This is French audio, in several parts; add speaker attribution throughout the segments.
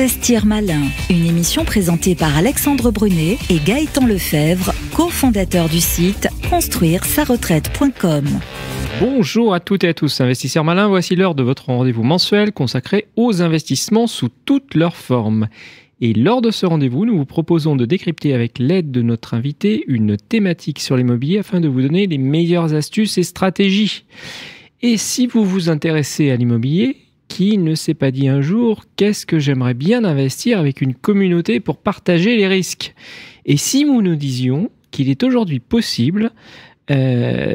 Speaker 1: Investir malin, une émission présentée par Alexandre Brunet et Gaëtan Lefebvre, cofondateur du site construire-sa-retraite.com.
Speaker 2: Bonjour à toutes et à tous, investisseurs malins, voici l'heure de votre rendez-vous mensuel consacré aux investissements sous toutes leurs formes. Et lors de ce rendez-vous, nous vous proposons de décrypter avec l'aide de notre invité une thématique sur l'immobilier afin de vous donner les meilleures astuces et stratégies. Et si vous vous intéressez à l'immobilier, qui ne s'est pas dit un jour « Qu'est-ce que j'aimerais bien investir avec une communauté pour partager les risques ?» Et si nous nous disions qu'il est aujourd'hui possible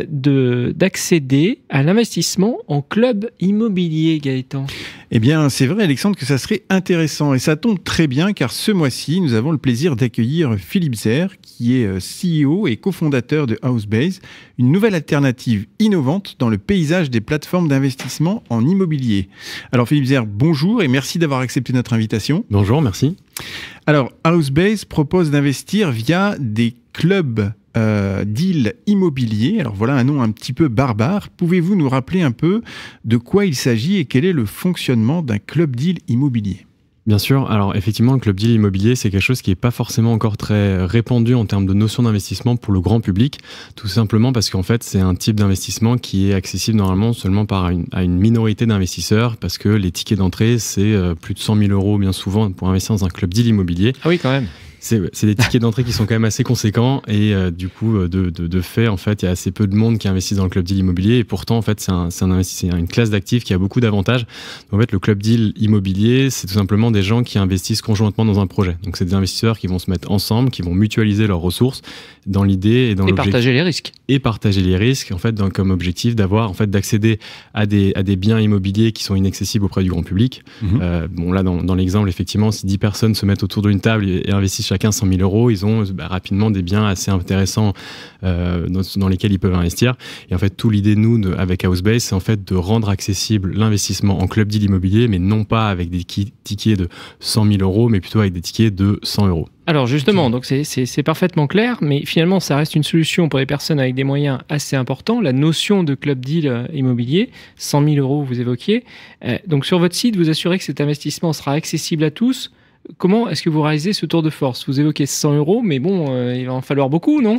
Speaker 2: d'accéder à l'investissement en club immobilier, Gaëtan?
Speaker 3: Eh bien, c'est vrai, Alexandre, que ça serait intéressant. Et ça tombe très bien, car ce mois-ci, nous avons le plaisir d'accueillir Philippe Zer, qui est CEO et cofondateur de Housebase, une nouvelle alternative innovante dans le paysage des plateformes d'investissement en immobilier. Alors, Philippe Zer, bonjour et merci d'avoir accepté notre invitation.
Speaker 4: Bonjour, merci.
Speaker 3: Alors, Housebase propose d'investir via des clubs deal immobilier. Alors voilà un nom un petit peu barbare. Pouvez-vous nous rappeler un peu de quoi il s'agit et quel est le fonctionnement d'un club deal immobilier ?
Speaker 4: Bien sûr, alors effectivement, le club deal immobilier, c'est quelque chose qui n'est pas forcément encore très répandu en termes de notion d'investissement pour le grand public, tout simplement parce qu'en fait, c'est un type d'investissement qui est accessible normalement seulement à une minorité d'investisseurs, parce que les tickets d'entrée, c'est plus de 100 000 € bien souvent pour investir dans un club deal immobilier.
Speaker 2: Ah oui, quand même.
Speaker 4: C'est des tickets d'entrée qui sont quand même assez conséquents et du coup, de fait, en fait, il y a assez peu de monde qui investit dans le club deal immobilier et pourtant, en fait, c'est une classe d'actifs qui a beaucoup d'avantages. En fait, le club deal immobilier, c'est tout simplement des gens qui investissent conjointement dans un projet. Donc, c'est des investisseurs qui vont se mettre ensemble, qui vont mutualiser leurs ressources dans l'idée et dans l'objectif.
Speaker 2: Et partager les risques.
Speaker 4: Et partager les risques, en fait, comme objectif d'accéder à des biens immobiliers qui sont inaccessibles auprès du grand public. Bon, là, dans l'exemple, effectivement, si 10 personnes se mettent autour d'une table et investissent chacun 100 000 €, ils ont rapidement des biens assez intéressants dans lesquels ils peuvent investir. Et en fait, toute l'idée, avec Housebase, c'est en fait de rendre accessible l'investissement en club deal immobilier, mais non pas avec des tickets de 100 000 €, mais plutôt avec des tickets de 100 €.
Speaker 2: Alors justement, donc c'est parfaitement clair, mais finalement, ça reste une solution pour les personnes avec des moyens assez importants. La notion de club deal immobilier, 100 000 € vous évoquiez. Donc sur votre site, vous assurez que cet investissement sera accessible à tous. Comment est-ce que vous réalisez ce tour de force ? Vous évoquez 100 €, mais bon, il va en falloir beaucoup, non ?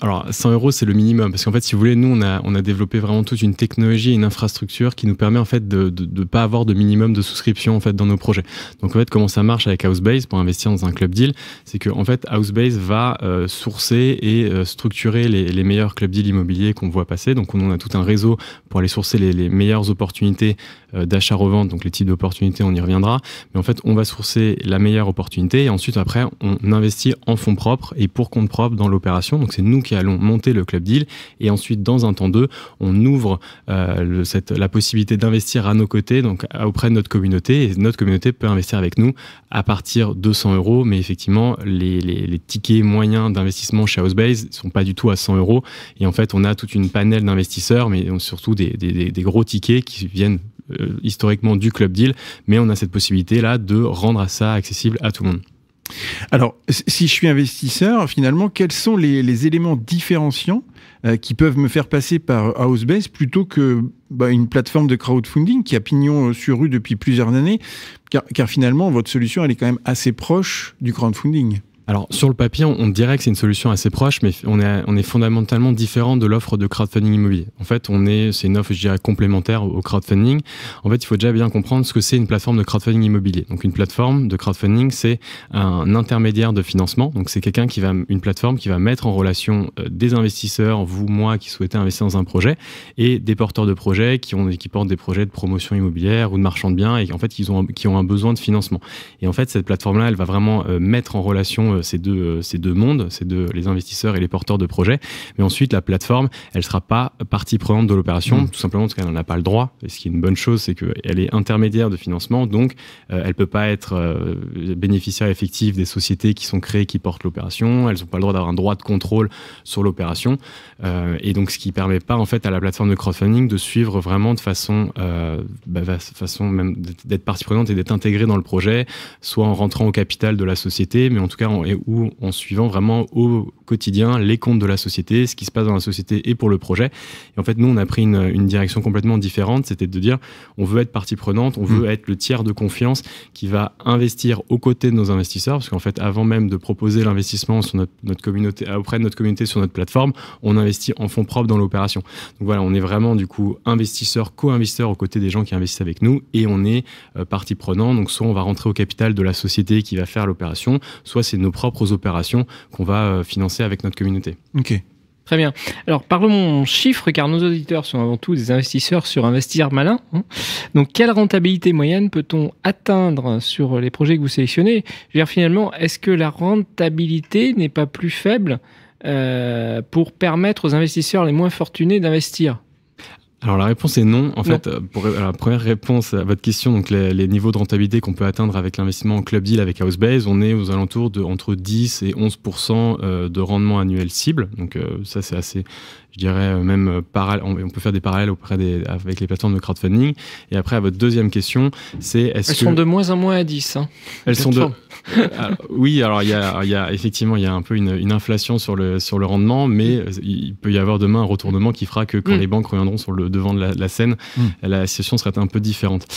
Speaker 4: Alors, 100 € c'est le minimum, parce qu'en fait, si vous voulez, nous, on a développé vraiment toute une technologie et une infrastructure qui nous permet en fait de pas avoir de minimum de souscription en fait dans nos projets. Donc en fait, comment ça marche avec Housebase pour investir dans un club deal, c'est que en fait, Housebase va sourcer et structurer les meilleurs club deals immobiliers qu'on voit passer. Donc on a tout un réseau pour aller sourcer les meilleures opportunités d'achat-revente. Donc les types d'opportunités, on y reviendra. Mais en fait, on va sourcer la meilleure opportunité et ensuite après, on investit en fonds propres et pour compte propre dans l'opération. Donc c'est nous qui allons monter le club deal et ensuite dans un temps 2, on ouvre la possibilité d'investir à nos côtés, donc auprès de notre communauté, et notre communauté peut investir avec nous à partir de 100 €, mais effectivement les tickets moyens d'investissement chez Housebase ne sont pas du tout à 100 € et en fait on a toute une panel d'investisseurs, mais surtout des gros tickets qui viennent historiquement du club deal, mais on a cette possibilité là de rendre ça accessible à tout le monde.
Speaker 3: Alors, si je suis investisseur, finalement, quels sont les éléments différenciants qui peuvent me faire passer par Housebase plutôt que une plateforme de crowdfunding qui a pignon sur rue depuis plusieurs années, car finalement, votre solution, elle est quand même assez proche du crowdfunding.
Speaker 4: Alors, sur le papier, on dirait que c'est une solution assez proche, mais on est fondamentalement différent de l'offre de crowdfunding immobilier. En fait, c'est une offre, je dirais, complémentaire au crowdfunding. En fait, il faut déjà bien comprendre ce que c'est une plateforme de crowdfunding immobilier. Donc, une plateforme de crowdfunding, c'est un intermédiaire de financement. Donc, c'est une plateforme qui va mettre en relation des investisseurs, vous, moi, qui souhaitez investir dans un projet, et des porteurs de projets qui portent des projets de promotion immobilière ou de marchand de biens et en fait, qui ont un besoin de financement. Et en fait, cette plateforme-là, elle va vraiment mettre en relation ces deux mondes, les investisseurs et les porteurs de projets. Mais ensuite, la plateforme, elle ne sera pas partie prenante de l'opération, tout simplement parce qu'elle n'en a pas le droit. Et ce qui est une bonne chose, c'est qu'elle est intermédiaire de financement, donc elle ne peut pas être bénéficiaire effective des sociétés qui sont créées, qui portent l'opération. Elles n'ont pas le droit d'avoir un droit de contrôle sur l'opération. Et donc, ce qui ne permet pas en fait, à la plateforme de crowdfunding de suivre vraiment de façon même d'être partie prenante et d'être intégrée dans le projet, soit en rentrant au capital de la société, mais en tout cas et où en suivant vraiment au quotidien les comptes de la société, ce qui se passe dans la société et pour le projet. Et en fait, nous, on a pris une direction complètement différente, c'était de dire on veut être partie prenante, on veut être le tiers de confiance qui va investir aux côtés de nos investisseurs, parce qu'en fait, avant même de proposer l'investissement sur notre communauté, auprès de notre communauté sur notre plateforme, on investit en fonds propres dans l'opération. Donc voilà, on est vraiment du coup investisseur, co-investisseur aux côtés des gens qui investissent avec nous, et on est partie prenante. Donc soit on va rentrer au capital de la société qui va faire l'opération, soit c'est nos propres opérations qu'on va financer avec notre communauté.
Speaker 3: Ok.
Speaker 2: Très bien. Alors, parlons chiffres, car nos auditeurs sont avant tout des investisseurs sur Investir Malin. Donc, quelle rentabilité moyenne peut-on atteindre sur les projets que vous sélectionnez ? Je veux dire, finalement, est-ce que la rentabilité n'est pas plus faible pour permettre aux investisseurs les moins fortunés d'investir ?
Speaker 4: Alors la réponse est non. En fait, pour la première réponse à votre question, donc les niveaux de rentabilité qu'on peut atteindre avec l'investissement en club deal avec Housebase, on est aux alentours de entre 10 et 11% de rendement annuel cible. Donc ça c'est assez, je dirais même on peut faire des parallèles avec les plateformes de crowdfunding. Et après à votre deuxième question, c'est
Speaker 2: Elles sont de moins en moins à 10.
Speaker 4: Elles sont de oui, alors il y a effectivement il y a un peu une inflation sur le rendement, mais il peut y avoir demain un retournement qui fera que quand les banques reviendront sur le devant de la scène, la situation serait un peu différente.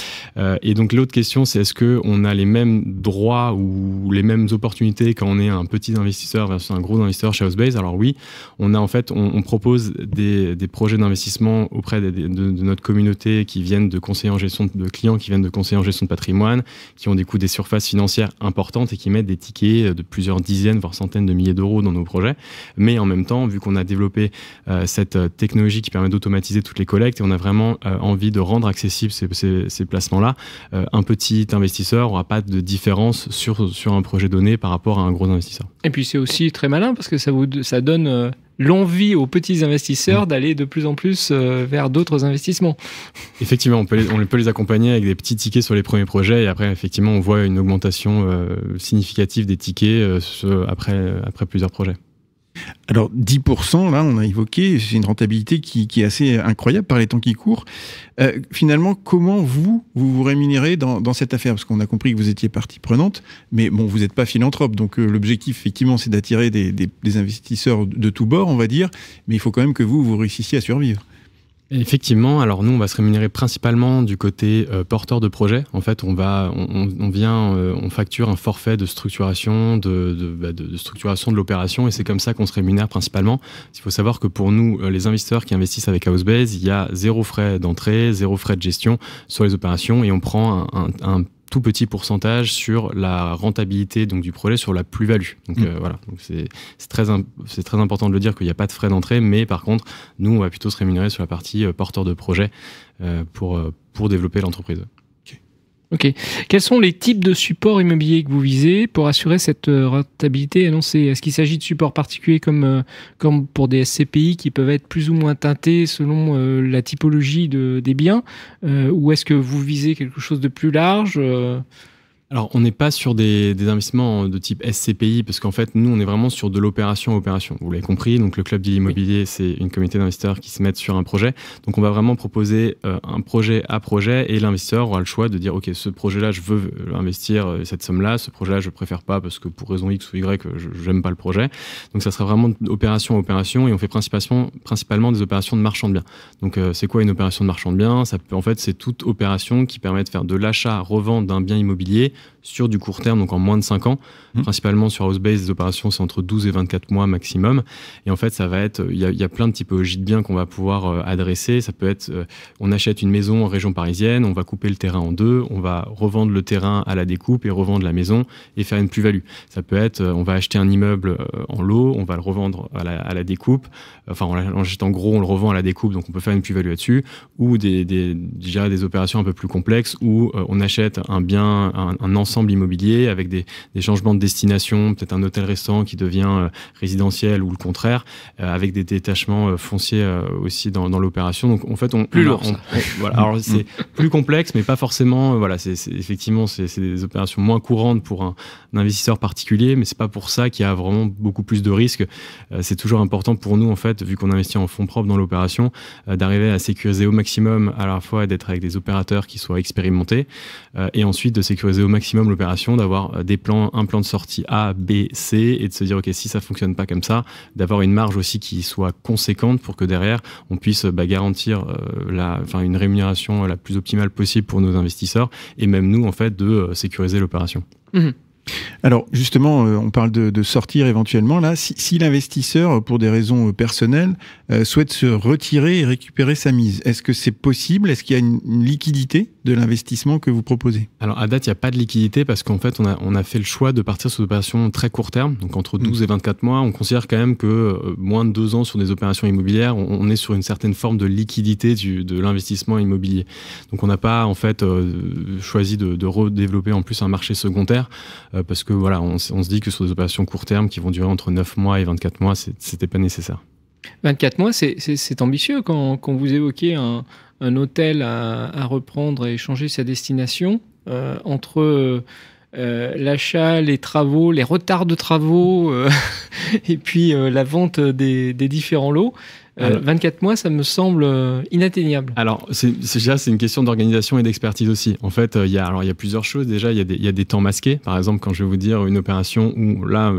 Speaker 4: Et donc l'autre question, c'est est-ce que on a les mêmes droits ou les mêmes opportunités quand on est un petit investisseur versus un gros investisseur chez Housebase ? Alors oui, on propose des projets d'investissement auprès de notre communauté qui viennent de conseillers en gestion de clients, qui viennent de conseillers en gestion de patrimoine, qui ont des surfaces financières importantes et qui mettent des tickets de plusieurs dizaines voire centaines de milliers d'euros dans nos projets. Mais en même temps, vu qu'on a développé cette technologie qui permet d'automatiser toutes les collectes, et on a vraiment envie de rendre accessibles ces placements-là, un petit investisseur n'aura pas de différence sur un projet donné par rapport à un gros investisseur.
Speaker 2: Et puis c'est aussi très malin parce que ça donne l'envie aux petits investisseurs d'aller de plus en plus vers d'autres investissements. Effectivement,
Speaker 4: on peut les accompagner avec des petits tickets sur les premiers projets, et après effectivement on voit une augmentation significative des tickets après plusieurs projets.
Speaker 3: Alors 10%, là on a évoqué, c'est une rentabilité qui est assez incroyable par les temps qui courent. Finalement, comment vous rémunérez dans cette affaire ? Parce qu'on a compris que vous étiez partie prenante, mais bon, vous n'êtes pas philanthrope, donc l'objectif effectivement c'est d'attirer des investisseurs de tous bords, on va dire, mais il faut quand même que vous réussissiez à survivre.
Speaker 4: Effectivement, alors nous on va se rémunérer principalement du côté porteur de projet. En fait, on facture un forfait de structuration de structuration de l'opération, et c'est comme ça qu'on se rémunère principalement. Il faut savoir que pour nous, les investisseurs qui investissent avec Housebase, il y a 0 frais d'entrée, 0 frais de gestion sur les opérations, et on prend un tout petit pourcentage sur la rentabilité donc du projet, sur la plus-value. Donc voilà, donc c'est très important de le dire qu'il n'y a pas de frais d'entrée, mais par contre, nous, on va plutôt se rémunérer sur la partie porteur de projet pour développer l'entreprise.
Speaker 2: Ok. Quels sont les types de supports immobiliers que vous visez pour assurer cette rentabilité annoncée ? Est-ce qu'il s'agit de supports particuliers comme pour des SCPI qui peuvent être plus ou moins teintés selon la typologie des biens, ou est-ce que vous visez quelque chose de plus large ?
Speaker 4: Alors, on n'est pas sur des investissements de type SCPI, parce qu'en fait, nous, on est vraiment sur de l'opération à opération. Vous l'avez compris, donc le club deal immobilier, c'est une communauté d'investisseurs qui se mettent sur un projet. Donc, on va vraiment proposer un projet à projet, et l'investisseur aura le choix de dire, OK, ce projet-là, je veux investir cette somme-là, ce projet-là, je préfère pas parce que pour raison X ou Y, je n'aime pas le projet. Donc, ça sera vraiment opération à opération, et on fait principalement des opérations de marchand de biens. Donc, c'est quoi une opération de marchand de biens ? En fait, c'est toute opération qui permet de faire de l'achat-revente d'un bien immobilier sur du court terme, donc en moins de 5 ans. Principalement sur Housebase, les opérations, c'est entre 12 et 24 mois maximum. Et en fait, ça va être, il y a plein de typologies de biens qu'on va pouvoir adresser. Ça peut être, on achète une maison en région parisienne, on va couper le terrain en deux, on va revendre le terrain à la découpe et revendre la maison et faire une plus-value. Ça peut être, on va acheter un immeuble en lot, on va le revendre à la découpe. Enfin, en gros, on le revend à la découpe, donc on peut faire une plus-value là-dessus. Ou des opérations un peu plus complexes où on achète un bien, un ensemble immobilier avec des changements de destination, peut-être un hôtel-restaurant qui devient résidentiel ou le contraire, avec des détachements fonciers aussi dans l'opération. Donc en fait,
Speaker 2: plus lourd.
Speaker 4: Voilà. Alors c'est plus complexe, mais pas forcément. Voilà, effectivement, c'est des opérations moins courantes pour un investisseur particulier, mais c'est pas pour ça qu'il y a vraiment beaucoup plus de risques. C'est toujours important pour nous, en fait, vu qu'on investit en fonds propres dans l'opération, d'arriver à sécuriser au maximum, à la fois d'être avec des opérateurs qui soient expérimentés, et ensuite de sécuriser au maximum l'opération, d'avoir un plan de sortie A, B, C, et de se dire ok, si ça fonctionne pas comme ça, d'avoir une marge aussi qui soit conséquente pour que derrière on puisse garantir une rémunération la plus optimale possible pour nos investisseurs et même nous en fait de sécuriser l'opération.
Speaker 3: Alors justement, on parle de sortir éventuellement. Là, si l'investisseur, pour des raisons personnelles, souhaite se retirer et récupérer sa mise, est-ce que c'est possible? Est-ce qu'il y a une liquidité de l'investissement que vous proposez?
Speaker 4: Alors à date, il n'y a pas de liquidité parce qu'en fait, on a fait le choix de partir sur des opérations très court terme, donc entre 12 et 24 mois. On considère quand même que moins de 2 ans sur des opérations immobilières, on est sur une certaine forme de liquidité de l'investissement immobilier. Donc on n'a pas en fait choisi de redévelopper en plus un marché secondaire. Parce que voilà, on se dit que sur des opérations court terme qui vont durer entre 9 mois et 24 mois, c'était pas nécessaire.
Speaker 2: 24 mois, c'est ambitieux quand vous évoquez un hôtel à reprendre et changer sa destination entre l'achat, les travaux, les retards de travaux et puis la vente des différents lots. 24 mois, ça me semble inatteignable.
Speaker 4: Alors, c'est une question d'organisation et d'expertise aussi. En fait, il y a plusieurs choses. Déjà, il y a des temps masqués. Par exemple, quand je vais vous dire une opération où là,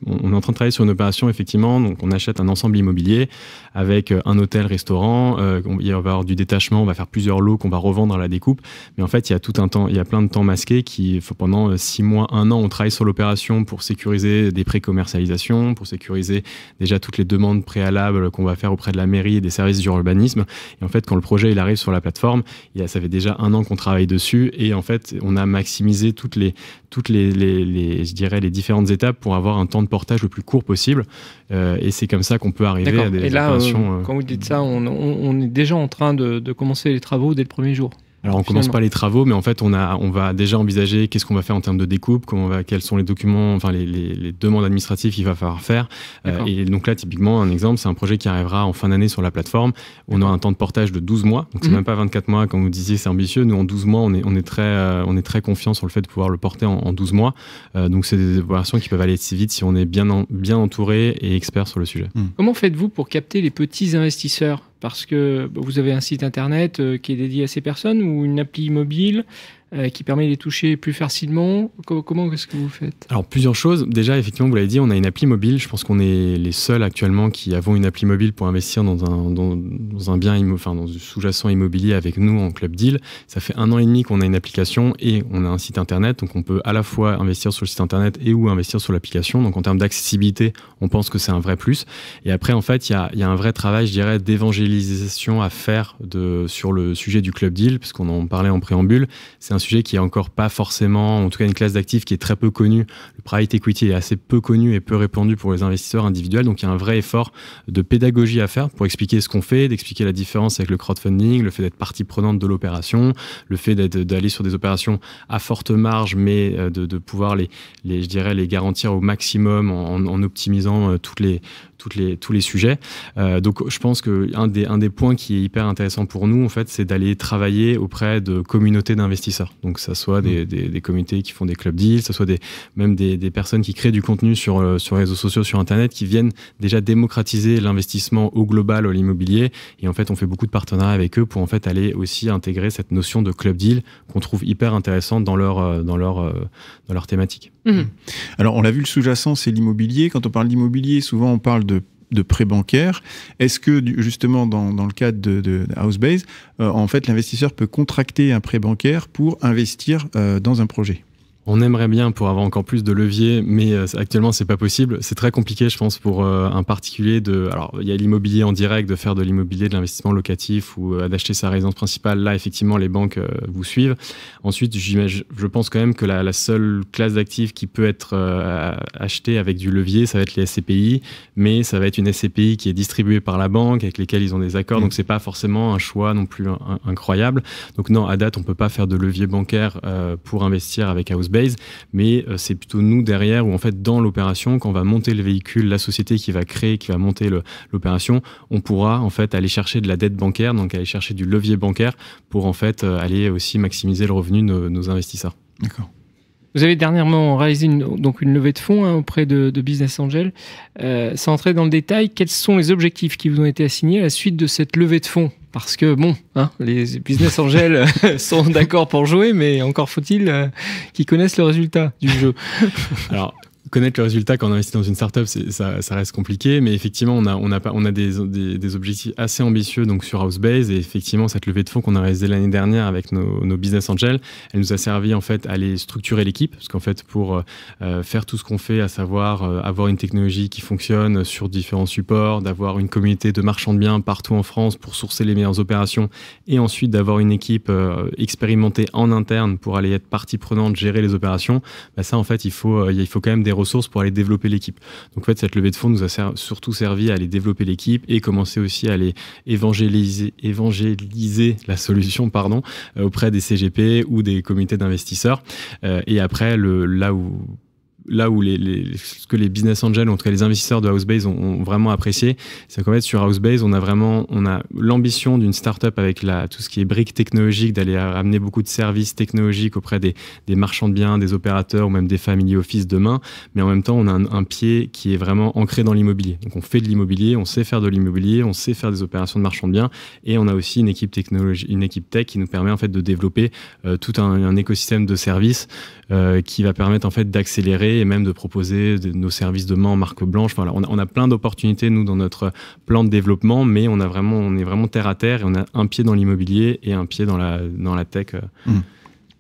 Speaker 4: on est en train de travailler sur une opération, effectivement, donc on achète un ensemble immobilier avec un hôtel-restaurant, il va y avoir du détachement, on va faire plusieurs lots qu'on va revendre à la découpe. Mais en fait, il y a tout un temps, il y a plein de temps masqués qui, pendant 6 mois, 1 an, on travaille sur l'opération pour sécuriser des pré-commercialisations, pour sécuriser déjà toutes les demandes préalables qu'on va faire auprès de la mairie et des services d'urbanisme. Et en fait, quand le projet il arrive sur la plateforme, ça fait déjà 1 an qu'on travaille dessus et en fait, on a maximisé toutes les je dirais les différentes étapes pour avoir un temps de portage le plus court possible. Et c'est comme ça qu'on peut arriver à des opérations.
Speaker 2: Quand vous dites ça, on est déjà en train de commencer les travaux dès le premier jour.
Speaker 4: Alors on commence pas les travaux, mais en fait on va déjà envisager qu'est-ce qu'on va faire en termes de découpe, quels sont les documents, enfin les demandes administratives qu'il va falloir faire. Et donc là typiquement un exemple, c'est un projet qui arrivera en fin d'année sur la plateforme. On aura un temps de portage de 12 mois, donc c'est même pas 24 mois comme vous disiez, c'est ambitieux. Nous en 12 mois on est très confiant sur le fait de pouvoir le porter en 12 mois. Donc c'est des opérations qui peuvent aller si vite si on est bien entouré et expert sur le sujet.
Speaker 2: Comment faites-vous pour capter les petits investisseurs ? Parce que vous avez un site internet qui est dédié à ces personnes ou une appli mobile qui permet de les toucher plus facilement. Comment est-ce que vous faites ?
Speaker 4: Alors, plusieurs choses. Déjà, effectivement, vous l'avez dit, on a une appli mobile. Je pense qu'on est les seuls actuellement qui avons une appli mobile pour investir dans un bien, dans du sous-jacent immobilier avec nous en Club Deal. Ça fait 1 an et demi qu'on a une application et on a un site internet. Donc, on peut à la fois investir sur le site internet et ou investir sur l'application. Donc, en termes d'accessibilité, on pense que c'est un vrai plus. Et après, en fait, il y a un vrai travail, je dirais, d'évangélisation à faire sur le sujet du Club Deal, parce qu'on en parlait en préambule. C'est un sujet qui est encore pas forcément, en tout cas une classe d'actifs qui est très peu connue. Le private equity est assez peu connu et peu répandu pour les investisseurs individuels, donc il y a un vrai effort de pédagogie à faire pour expliquer ce qu'on fait, d'expliquer la différence avec le crowdfunding, le fait d'être partie prenante de l'opération, le fait d'aller sur des opérations à forte marge, mais de pouvoir je dirais, les garantir au maximum en optimisant tous les sujets. Donc je pense que un des points qui est hyper intéressant pour nous, en fait, c'est d'aller travailler auprès de communautés d'investisseurs. Donc ça soit des communautés qui font des club deals, ça soit même des personnes qui créent du contenu sur les réseaux sociaux, sur Internet, qui viennent déjà démocratiser l'investissement au global, à l'immobilier. Et en fait, on fait beaucoup de partenariats avec eux pour en fait aller aussi intégrer cette notion de club deal qu'on trouve hyper intéressante dans leur thématique.
Speaker 3: Alors, on l'a vu, le sous-jacent, c'est l'immobilier. Quand on parle d'immobilier, souvent on parle de prêts bancaires. Est-ce que, justement, dans le cadre de Housebase, en fait, l'investisseur peut contracter un prêt bancaire pour investir dans un projet ?
Speaker 4: On aimerait bien pour avoir encore plus de levier, mais actuellement, c'est pas possible. C'est très compliqué, je pense, pour un particulier alors, il y a l'immobilier en direct, de faire de l'immobilier, de l'investissement locatif ou d'acheter sa résidence principale. Là, effectivement, les banques vous suivent. Ensuite, je pense quand même que la seule classe d'actifs qui peut être achetée avec du levier, ça va être les SCPI, mais ça va être une SCPI qui est distribuée par la banque, avec lesquelles ils ont des accords. Donc, c'est pas forcément un choix non plus incroyable. Donc, non, à date, on peut pas faire de levier bancaire pour investir avec Housebase. Mais c'est plutôt nous derrière où en fait dans l'opération, quand on va monter le véhicule, la société qui va monter l'opération, on pourra en fait aller chercher de la dette bancaire, donc aller chercher du levier bancaire pour en fait aller aussi maximiser le revenu de nos investisseurs.
Speaker 3: D'accord.
Speaker 2: Vous avez dernièrement réalisé une levée de fonds auprès de Business Angel. Sans entrer dans le détail, quels sont les objectifs qui vous ont été assignés à la suite de cette levée de fonds ? Parce que bon, les business angels sont d'accord pour jouer, mais encore faut-il qu'ils connaissent le résultat du jeu.
Speaker 4: Alors, connaître le résultat quand on investit dans une startup, ça reste compliqué, mais effectivement, on a des objectifs assez ambitieux donc sur Housebase, et effectivement, cette levée de fonds qu'on a réalisée l'année dernière avec nos business angels, elle nous a servi en fait à aller structurer l'équipe, parce qu'en fait, pour faire tout ce qu'on fait, à savoir avoir une technologie qui fonctionne sur différents supports, d'avoir une communauté de marchands de biens partout en France pour sourcer les meilleures opérations, et ensuite d'avoir une équipe expérimentée en interne pour aller être partie prenante, gérer les opérations, ça en fait, il faut quand même des ressources pour aller développer l'équipe. Donc en fait, cette levée de fonds nous a surtout servi à aller développer l'équipe et commencer aussi à aller évangéliser la solution auprès des CGP ou des comités d'investisseurs. Et après, là où ce que les business angels, en tout cas les investisseurs de Housebase ont vraiment apprécié, c'est qu'en fait sur Housebase, on a l'ambition d'une startup avec tout ce qui est briques technologiques, d'aller amener beaucoup de services technologiques auprès des marchands de biens, des opérateurs ou même des family office demain, mais en même temps on a un pied qui est vraiment ancré dans l'immobilier. Donc on fait de l'immobilier, on sait faire de l'immobilier, on sait faire des opérations de marchands de biens, et on a aussi une équipe tech qui nous permet en fait de développer tout un écosystème de services qui va permettre en fait d'accélérer et même de proposer nos services demain en marque blanche. Voilà, on a plein d'opportunités, nous, dans notre plan de développement, mais on est vraiment terre à terre, et on a un pied dans l'immobilier et un pied dans la tech,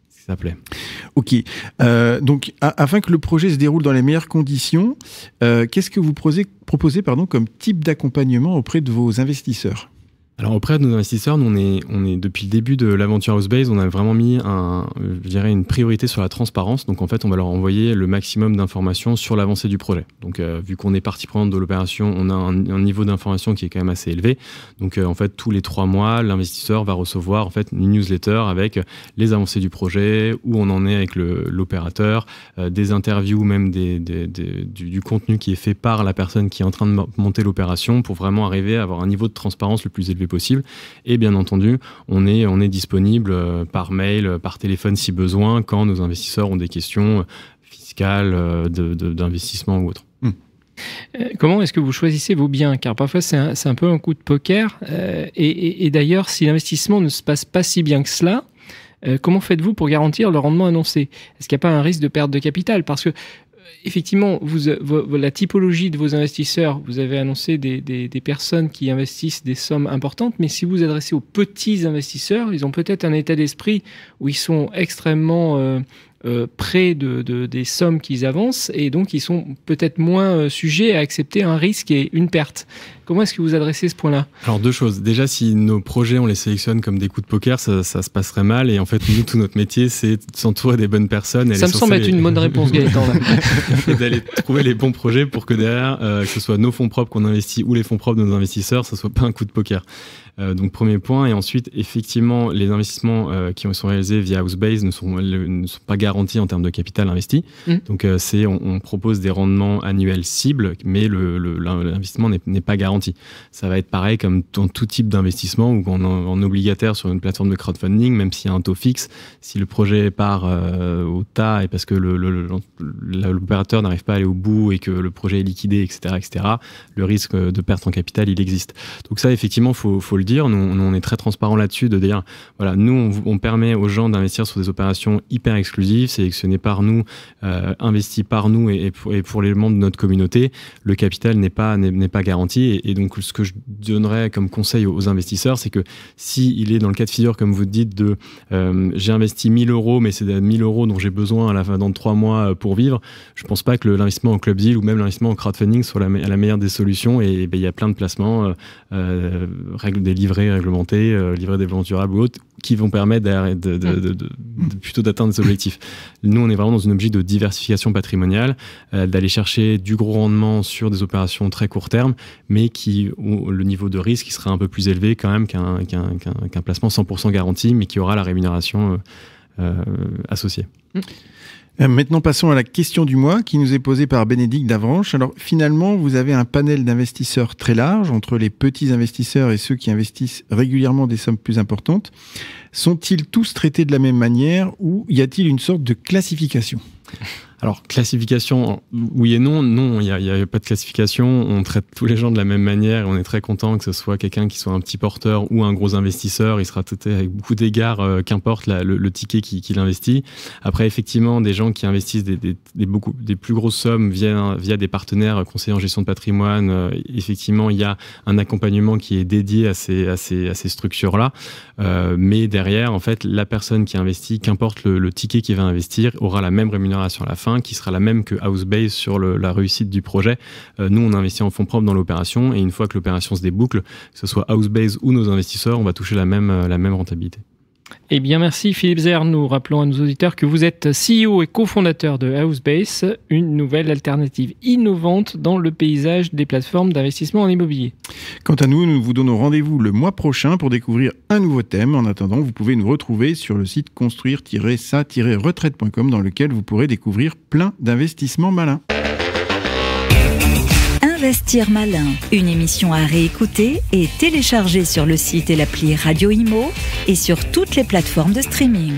Speaker 4: si ça plaît.
Speaker 3: Ok. Donc, afin que le projet se déroule dans les meilleures conditions, qu'est-ce que vous proposez comme type d'accompagnement auprès de vos investisseurs ?
Speaker 4: Alors auprès de nos investisseurs, nous, on est depuis le début de l'aventure Housebase, on a vraiment mis une priorité sur la transparence. Donc en fait, on va leur envoyer le maximum d'informations sur l'avancée du projet. Donc vu qu'on est partie prenante de l'opération, on a un niveau d'information qui est quand même assez élevé. Donc en fait, tous les 3 mois, l'investisseur va recevoir en fait une newsletter avec les avancées du projet, où on en est avec l'opérateur, des interviews, même du contenu qui est fait par la personne qui est en train de monter l'opération, pour vraiment arriver à avoir un niveau de transparence le plus élevé possible. Et bien entendu, on est disponible par mail, par téléphone si besoin, quand nos investisseurs ont des questions fiscales, d'investissement ou autre.
Speaker 2: Comment est-ce que vous choisissez vos biens ? Car parfois, c'est un peu un coup de poker. Et d'ailleurs, si l'investissement ne se passe pas si bien que cela, comment faites-vous pour garantir le rendement annoncé ? Est-ce qu'il n'y a pas un risque de perte de capital ? Parce que effectivement, la typologie de vos investisseurs, vous avez annoncé des personnes qui investissent des sommes importantes, mais si vous vous adressez aux petits investisseurs, ils ont peut-être un état d'esprit où ils sont extrêmement près des sommes qu'ils avancent, et donc ils sont peut-être moins sujets à accepter un risque et une perte. Comment est-ce que vous adressez ce point-là ?
Speaker 4: Alors 2 choses. Déjà, si nos projets, on les sélectionne comme des coups de poker, ça se passerait mal. Et en fait, nous, tout notre métier, c'est de s'entourer des bonnes personnes.
Speaker 2: Ça me semble être une bonne réponse, Gaëtan.
Speaker 4: Et d'aller trouver les bons projets pour que derrière, que ce soit nos fonds propres qu'on investit ou les fonds propres de nos investisseurs, ça soit pas un coup de poker. Donc premier point. Et ensuite, effectivement, les investissements qui sont réalisés via Housebase ne sont pas garantis en termes de capital investi. Donc on propose des rendements annuels cibles, mais l'investissement n'est pas garanti. Ça va être pareil comme dans tout type d'investissement, ou en obligataire sur une plateforme de crowdfunding, même s'il y a un taux fixe, si le projet part au tas et parce que l'opérateur n'arrive pas à aller au bout et que le projet est liquidé, etc., le risque de perte en capital, il existe. Donc ça, effectivement, faut le dire. Nous, on est très transparent là-dessus, de dire, voilà, nous, on permet aux gens d'investir sur des opérations hyper exclusives, sélectionnées par nous, investies par nous et pour les membres de notre communauté. Le capital n'est pas garanti. Et donc, ce que je donnerais comme conseil aux investisseurs, c'est que s'il est dans le cas de figure, comme vous dites, j'ai investi 1 000 €, mais c'est 1 000 € dont j'ai besoin dans 3 mois pour vivre, je pense pas que l'investissement en Club Deal ou même l'investissement en crowdfunding soit la meilleure des solutions. Et il y a plein de placements, des livrets réglementés, livrets développement durable ou autres, qui vont permettre plutôt d'atteindre des objectifs. Nous, on est vraiment dans une objectif de diversification patrimoniale, d'aller chercher du gros rendement sur des opérations très court terme, mais qui ont le niveau de risque qui sera un peu plus élevé quand même qu'un placement 100% garanti, mais qui aura la rémunération associée.
Speaker 3: Maintenant, passons à la question du mois qui nous est posée par Bénédicte d'Avranches. Alors, finalement, vous avez un panel d'investisseurs très large entre les petits investisseurs et ceux qui investissent régulièrement des sommes plus importantes. Sont-ils tous traités de la même manière ou y a-t-il une sorte de classification ?
Speaker 4: Alors, classification, oui et non. Non, il n'y a pas de classification. On traite tous les gens de la même manière et on est très content que ce soit quelqu'un qui soit un petit porteur ou un gros investisseur. Il sera traité avec beaucoup d'égards, qu'importe le ticket qu'il investit. Après, effectivement, des gens qui investissent des plus grosses sommes via des partenaires conseillers en gestion de patrimoine, effectivement, il y a un accompagnement qui est dédié à ces structures-là. Mais derrière, en fait, la personne qui investit, qu'importe le ticket qu'il va investir, aura la même rémunération à la fin, qui sera la même que Housebase sur la réussite du projet. Nous, on investit en fonds propres dans l'opération et une fois que l'opération se déboucle, que ce soit Housebase ou nos investisseurs, on va toucher la même rentabilité.
Speaker 2: Eh bien, merci Philippe Zer. Nous rappelons à nos auditeurs que vous êtes CEO et cofondateur de Housebase, une nouvelle alternative innovante dans le paysage des plateformes d'investissement en immobilier.
Speaker 3: Quant à nous, nous vous donnons rendez-vous le mois prochain pour découvrir un nouveau thème. En attendant, vous pouvez nous retrouver sur le site construire-sa-retraite.com dans lequel vous pourrez découvrir plein d'investissements malins.
Speaker 1: Investir malin, une émission à réécouter et télécharger sur le site et l'appli Radio Imo et sur toutes les plateformes de streaming.